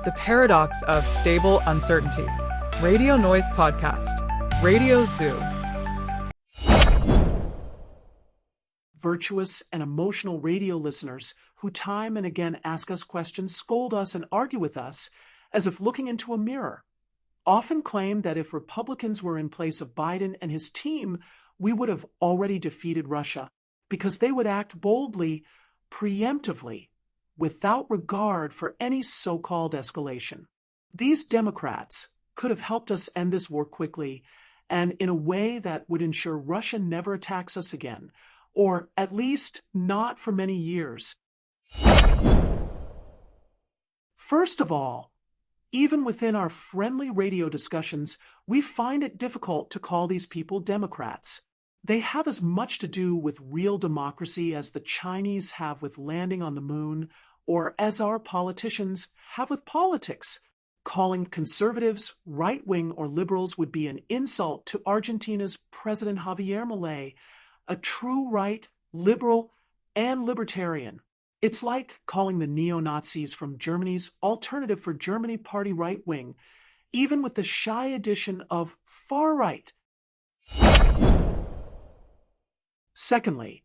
The Paradox of Stable Uncertainty. Radio Noise Podcast. Radio Zoo. Virtuous and emotional radio listeners who time and again ask us questions, scold us, and argue with us as if looking into a mirror, often claim that if Republicans were in place of Biden and his team, we would have already defeated Russia because they would act boldly, preemptively, without regard for any so-called escalation. These Democrats could have helped us end this war quickly and in a way that would ensure Russia never attacks us again, or at least not for many years. First of all, even within our friendly radio discussions, we find it difficult to call these people Democrats. They have as much to do with real democracy as the Chinese have with landing on the moon, or as our politicians have with politics. Calling conservatives right-wing or liberals would be an insult to Argentina's President Javier Milei, a true right, liberal, and libertarian. It's like calling the neo-Nazis from Germany's Alternative for Germany Party right-wing, even with the shy addition of far-right. Secondly,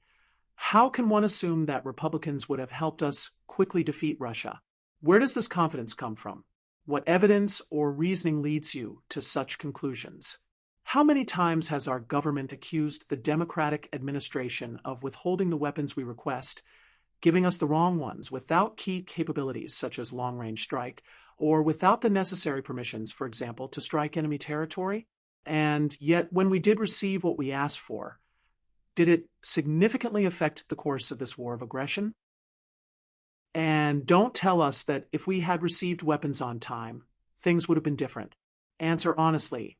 how can one assume that Republicans would have helped us quickly defeat Russia? Where does this confidence come from? What evidence or reasoning leads you to such conclusions? How many times has our government accused the Democratic administration of withholding the weapons we request, giving us the wrong ones without key capabilities such as long-range strike, or without the necessary permissions, for example, to strike enemy territory? And yet, when we did receive what we asked for, did it significantly affect the course of this war of aggression? And don't tell us that if we had received weapons on time, things would have been different. Answer honestly,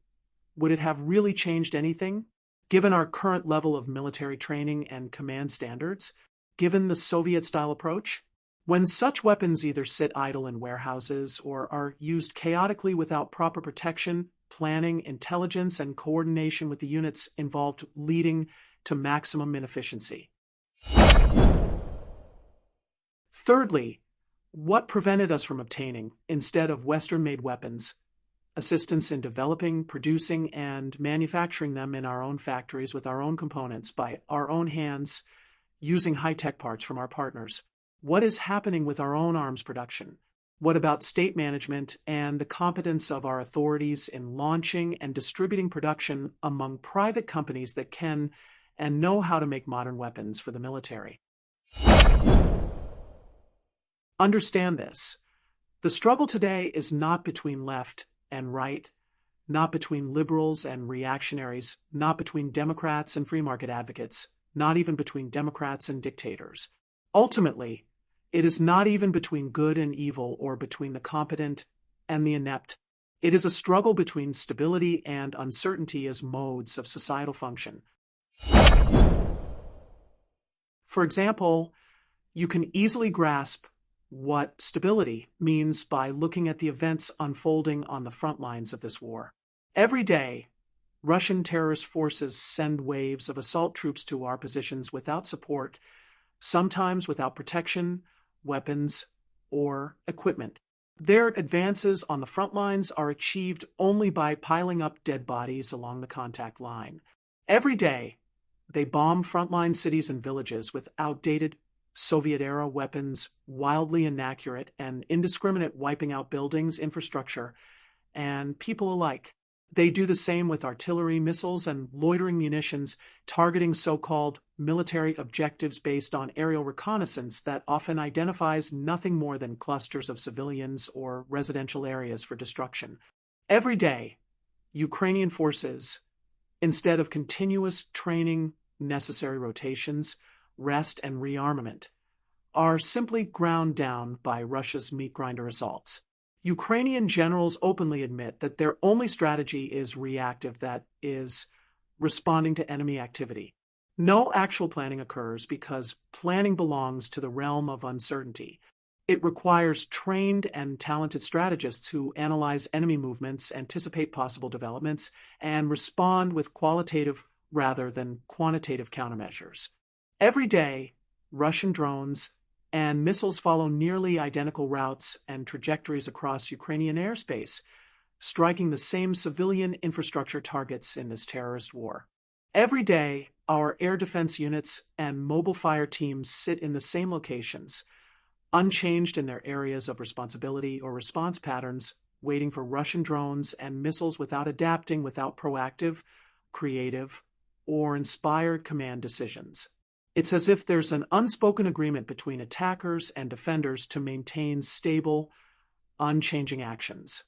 would it have really changed anything? Given our current level of military training and command standards, given the Soviet-style approach? When such weapons either sit idle in warehouses or are used chaotically without proper protection, planning, intelligence, and coordination with the units involved leading to maximum inefficiency. Thirdly, what prevented us from obtaining, instead of Western-made weapons, assistance in developing, producing, and manufacturing them in our own factories with our own components by our own hands, using high-tech parts from our partners? What is happening with our own arms production? What about state management and the competence of our authorities in launching and distributing production among private companies that can and know how to make modern weapons for the military? Understand this. The struggle today is not between left and right, not between liberals and reactionaries, not between Democrats and free market advocates, not even between Democrats and dictators. Ultimately, it is not even between good and evil or between the competent and the inept. It is a struggle between stability and uncertainty as modes of societal function. For example, you can easily grasp what stability means by looking at the events unfolding on the front lines of this war. Every day, Russian terrorist forces send waves of assault troops to our positions without support, sometimes without protection, weapons, or equipment. Their advances on the front lines are achieved only by piling up dead bodies along the contact line. Every day, they bomb frontline cities and villages with outdated Soviet-era weapons, wildly inaccurate and indiscriminate, wiping out buildings, infrastructure, and people alike. They do the same with artillery, missiles, and loitering munitions, targeting so-called military objectives based on aerial reconnaissance that often identifies nothing more than clusters of civilians or residential areas for destruction. Every day, Ukrainian forces, instead of continuous training, necessary rotations, rest, and rearmament, are simply ground down by Russia's meat grinder assaults. Ukrainian generals openly admit that their only strategy is reactive, that is, responding to enemy activity. No actual planning occurs because planning belongs to the realm of uncertainty. It requires trained and talented strategists who analyze enemy movements, anticipate possible developments, and respond with qualitative rather than quantitative countermeasures. Every day, Russian drones, and missiles follow nearly identical routes and trajectories across Ukrainian airspace, striking the same civilian infrastructure targets in this terrorist war. Every day, our air defense units and mobile fire teams sit in the same locations, unchanged in their areas of responsibility or response patterns, waiting for Russian drones and missiles without adapting, without proactive, creative, or inspired command decisions. It's as if there's an unspoken agreement between attackers and defenders to maintain stable, unchanging actions.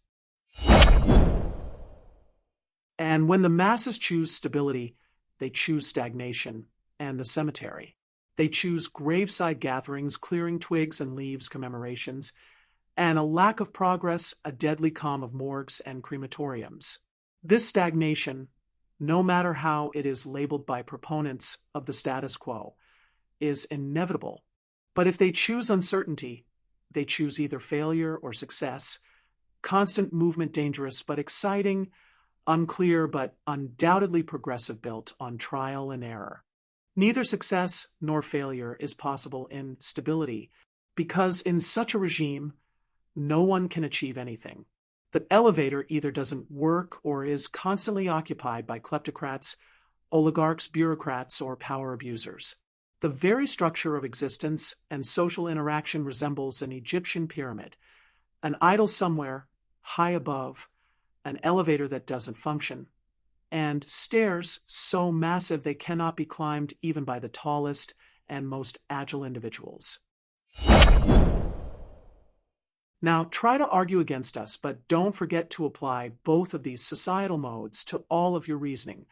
And when the masses choose stability, they choose stagnation and the cemetery. They choose graveside gatherings, clearing twigs and leaves commemorations, and a lack of progress, a deadly calm of morgues and crematoriums. This stagnation, no matter how it is labeled by proponents of the status quo, is inevitable. But if they choose uncertainty, they choose either failure or success, constant movement dangerous but exciting, unclear but undoubtedly progressive, built on trial and error. Neither success nor failure is possible in stability, because in such a regime, no one can achieve anything. The elevator either doesn't work or is constantly occupied by kleptocrats, oligarchs, bureaucrats, or power abusers. The very structure of existence and social interaction resembles an Egyptian pyramid, an idol somewhere high above, an elevator that doesn't function, and stairs so massive they cannot be climbed even by the tallest and most agile individuals. Now, try to argue against us, but don't forget to apply both of these societal modes to all of your reasoning.